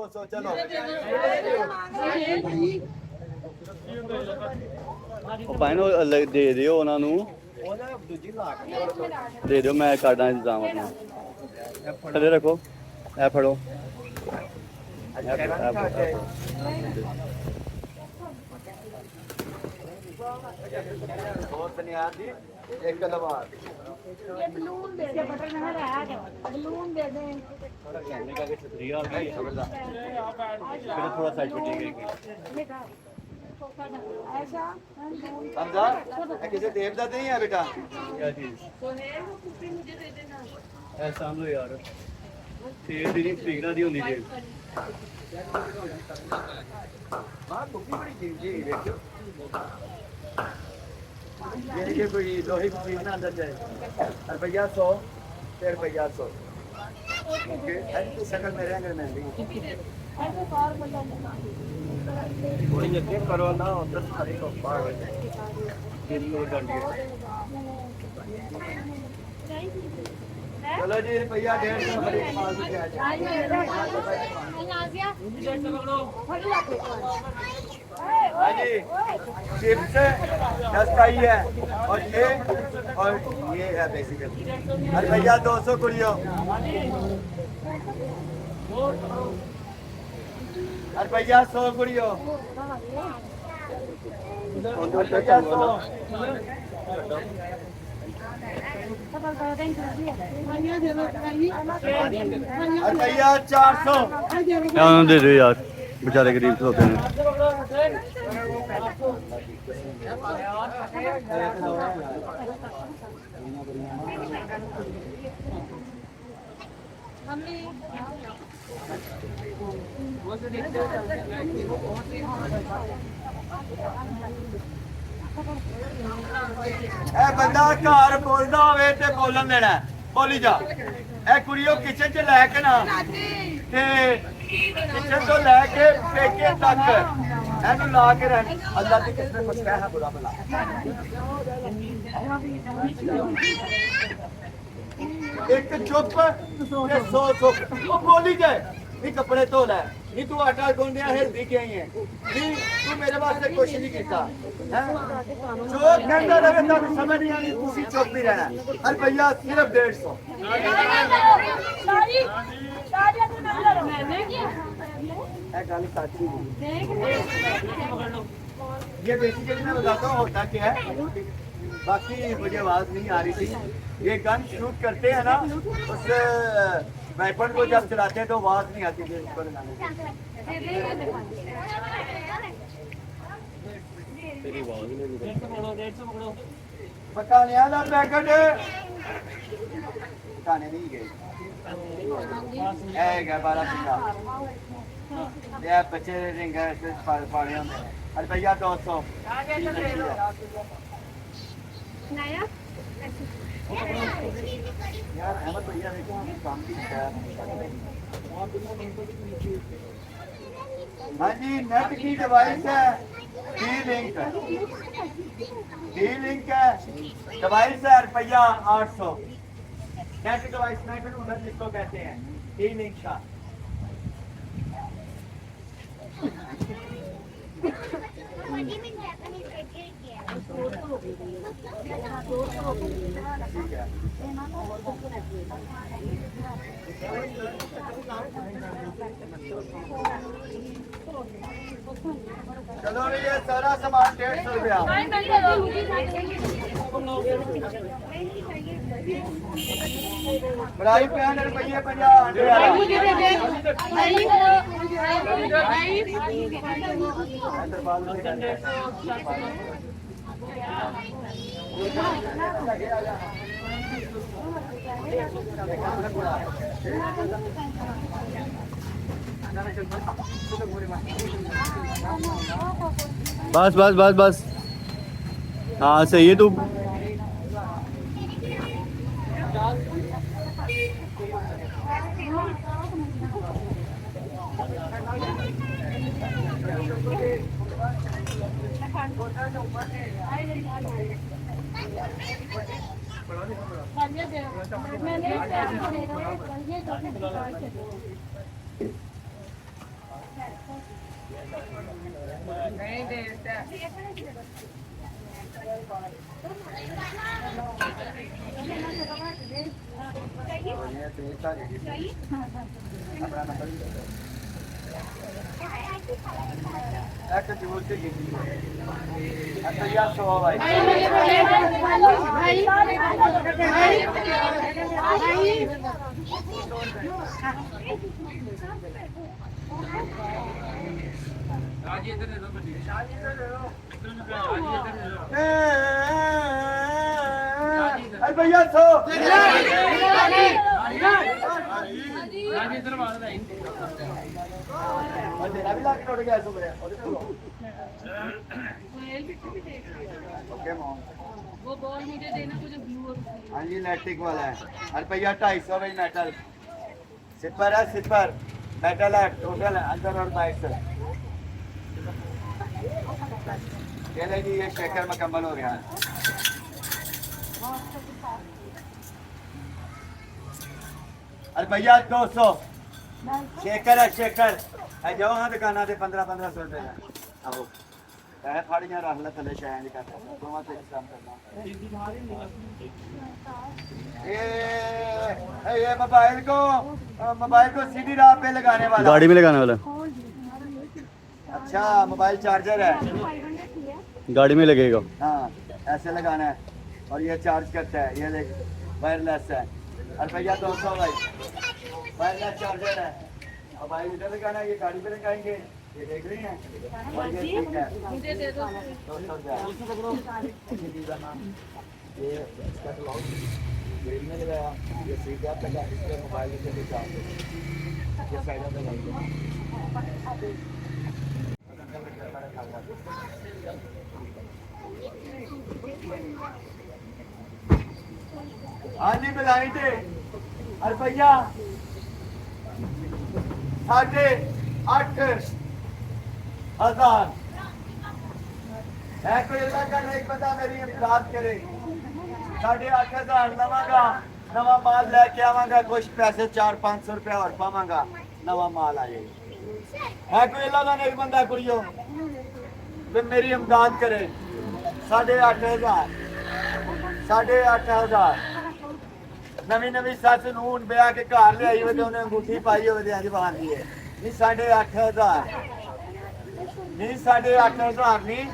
200 चलो ਉਹ ਭਾਈ ਨੂੰ ਦੇ ਦਿਓ ਉਹਨਾਂ ਨੂੰ ਦੂਜੀ ਲਾ ਕੇ ਦੇ ਦਿਓ ਮੈਂ ਕਰਦਾ ਇੰਤਜ਼ਾਮ ਆਪਣਾ ਥੱਲੇ ਰੱਖੋ ਇਹ ਫੜੋ ਬਹੁਤ ਧੰਨਵਾਦ ਜੀ ਇੱਕ ਲਵਾਰ ये बलून दे दे बटर ना रहा है बलून दे दे थोड़ा कैमरे का के छतरिया और भी खबरदार फिर थोड़ा साइड पे ठीक है ऐसा हमजा किसी देवता नहीं है बेटा क्या चीज सोनेर को कुप्पी मुझे दे देना ऐसा लो यार तेल दी नहीं पिघला दी होनी जेल हां कुप्पी बड़ी चीज जी देखो ये कोई लोहे की चीज ना अंदर जाए रुपया 100 फिर रुपया 100 ओके ऐसे शक्ल में रहेंगे मैं भी ऐसे कार बंदा थोड़ी यकीन करो ना उधर सारी को पार हो जाए दिन को डंडी चलो जी रुपया 150 बड़ी माल की आ जाए हाँ जी चिप्स दस ही है और ये है बेसिकली अरे भैया 200 कुड़ियों अरे भैया 100 कुड़ियों भैया 100 अरे भैया 400 दे दो यार बेचारे गरीब होते हैं बंदा घर बोलता होवे ते बोलन देना बोली जा ए कुड़ियों किचन च लैके ना ते किचन तो लैके पेके तक एनु ला के रह अल्लाह की किसने कुछ कहा बुरा भला एक चुप ते 100 चुप वो बोली जाए नहीं कपड़े धो लै नहीं तू आटा गुंदिया हिलदी के आई है नहीं तू मेरे वास्ते कुछ नहीं कीता हैं जो कहता रहे तक समझ नहीं आनी तुसी चुप नहीं रहना अरे भैया सिर्फ 150 साची ये बेसिकली मैं बताता हूँ होता क्या है बाकी मुझे आवाज नहीं आ रही थी ये गन शूट करते हैं ना उस वेपन को जब चलाते हैं तो आवाज नहीं आती थी इस पर पकाने वाला पैकेट पकाने नहीं गए 12 ये बच्चे रिंग पानी होंगे अरे भैया 200 यार अहमद भैया देखो काम की हाँ जी नेट की डिवाइस है डी-लिंक है डिवाइस है रुपया 800 नेट डिवाइस नेट उधर जिसको कहते हैं डी-लिंक का चलो ये सारा सामान 150 रुपया फ्राई पैन रुपये 50 बस बस बस बस हाँ सही है तू एक जूर से गिरी अच्छा यार 100 भाई अरे भैया 100 और तेरा भी लाके टूट गया सुबह ओके मॉम वो बॉल मुझे देना मुझे ब्लू और हाँ जी इलेक्ट्रिक वाला है रुपया 250 भाई मेटल सिपर है सिपर मेटल है टोटल है अंदर और बाहर से ये जी ये शेकर मुकम्मल हो गया है रुपया 200 शेकर है शेकर है जाओ हाँ दुकाना से 1500 रुपए का आओ है फाड़ियां रख ले थले शायद नहीं करता तो मत काम करना ये मोबाइल को सीधी राह पे लगाने वाला गाड़ी में लगाने वाला अच्छा मोबाइल चार्जर है गाड़ी में लगेगा हाँ ऐसे लगाना है और ये चार्ज करता है ये देख वायरलेस है रुपया 200 भाई वायरलेस चार्जर है मोबाइल इधर लगाना है ये गाड़ी पे लगाएंगे ये देख रही हैं और ये ठीक है मुझे दे दो 200 ये इसका क्लाउड ग्रिल में लगाया ये सीधा लगा इसके मोबाइल से चार्ज ये साइड पे लगाएंगे हाँ जी मिलाई थे रुपया 8,500 है कोई अल्लाह का नेक बंदा मेरी इमदाद करे 8,500 लवांगा नवा माल लेके आवांगा कुछ पैसे 400-500 रुपया और पावांगा नवा माल आ जाएगा है कोई अल्लाह का नेक बंदा कुड़ियो वे मेरी इमदाद करे 8,500 नवी नवी सस नून ब्याह के घर ले आई होते उन्हें अंगूठी पाई होती अज बांधी है नहीं 8,500 नहीं 8,500 नहीं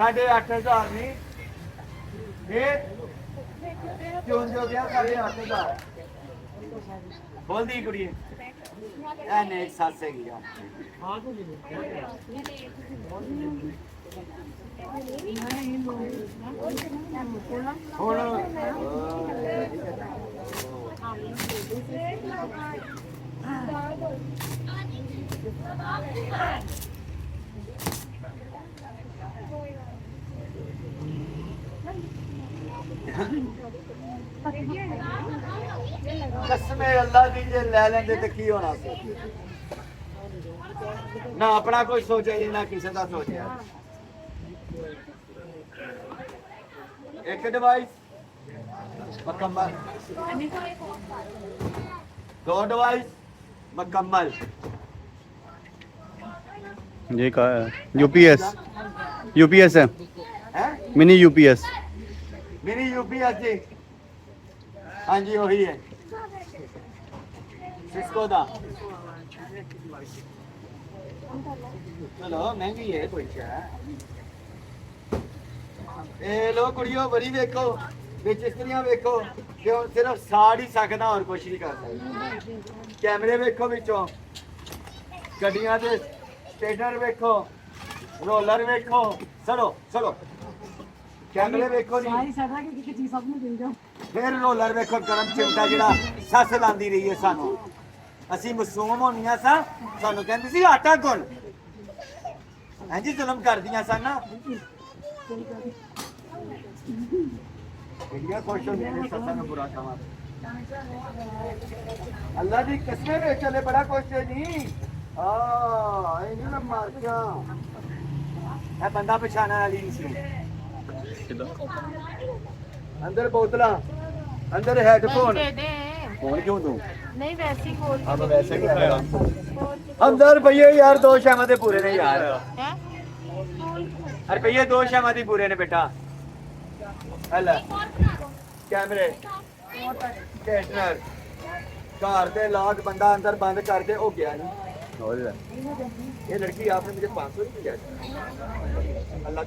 8,500 नहीं ये क्यों जो ब्याह 8,500 बोल दी कुड़ी एने एक साथ से गया कसमे अल्लाह दी जे ले लेंदे ते की होना सी ना अपना कोई सोचे ना किसी का सोचे एक डिवाइस मुकम्मल 2 डिवाइस मुकम्मल ये का यूपीएस यूपीएस है हैं मिनी यूपीएस मेरी यूपीएस जी हाँ जी वही है सिस्को दा चलो महंगी है कोई क्या ए लो कुड़ियो बड़ी देखो विच इस्त्रियां देखो कि हुण सिर्फ साड़ ही सकदा और कुछ नहीं कर सकदा कैमरे देखो विचों गड्डियां दे स्टेटर देखो रोलर देखो चलो चलो कैमरे देखो जी फिर रोलर देखो गरम चिमटा जिहड़ा सस लांदी रही है सानू ਅਸੀਂ ਮਾਸੂਮ ਹੋਣੀਆਂ ਸਾਂ ਸਾਨੂੰ ਕਹਿੰਦੀ ਸੀ ਆਟਾ ਗੁੰਨ ਹਾਂਜੀ ਜ਼ੁਲਮ ਕਰਦੀਆਂ ਸਨ ਨਾ ਕਿਹੜੀਆਂ ਖੁਸ਼ ਹੁੰਦੀਆਂ ਨੇ ਸੱਸਾਂ ਨੂੰ ਬੁਰਾ ਕਹਾਂ ਅੱਲਾ ਦੀ ਕਸਮ ਵਿੱਚ ਚਲੇ ਬੜਾ ਕੁਛ ਹੈ ਜੀ ਇਹਨੂੰ ਨਾ ਮਾਰ ਕੇ ਇਹ ਬੰਦਾ ਪਛਾਣਨ ਵਾਲੀ ਨਹੀਂ ਸੀ अंदर बोतला अंदर हेडफोन फोन क्यों दूं नहीं वैसे ही बोल अब वैसे ही अंदर भैया यार 2 शाम दे पूरे नहीं यार हैं रुपये 2 शामा दी पूरे ने बेटा हल कैमरे कैटनर घर के लाग बंदा अंदर बंद करके हो गया नहीं ये लड़की आपने मुझे 500 रुपये दिया अल्लाह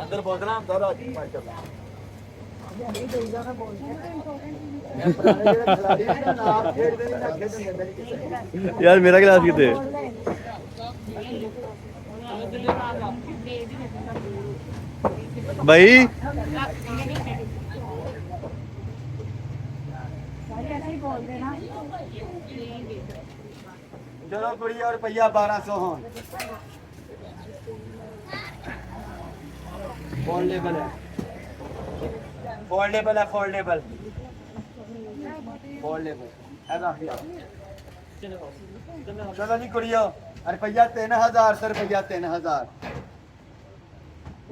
अंदर बोलना दौरा यार मेरा गिलास कितने भाई चलो कुड़िया रुपया 1200 हो फोल्डेबल है फोल्डेबल है फोल्डेबल फोल्डेबल चलो नहीं कुड़ियो रुपया 3000 से रुपया 3000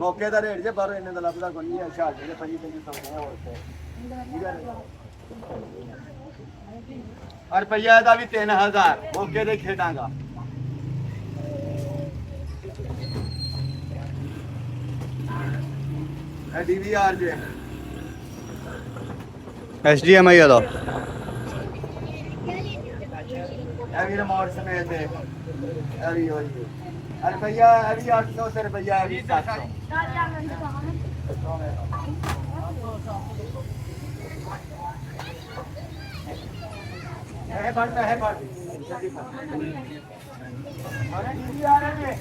मौके का रेट जे बाहर इन्ने का लभदा कोई नहीं है शाल जे 2500 और रुपया का भी 3000 मौके से खेडांगा डीवीआर जे HDMI वाला अभी रिमोट समेत है अभी होई रुपया अभी 800 से रुपया अभी 700 है बढ़ता है बढ़ अरे डीवीआर है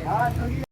हां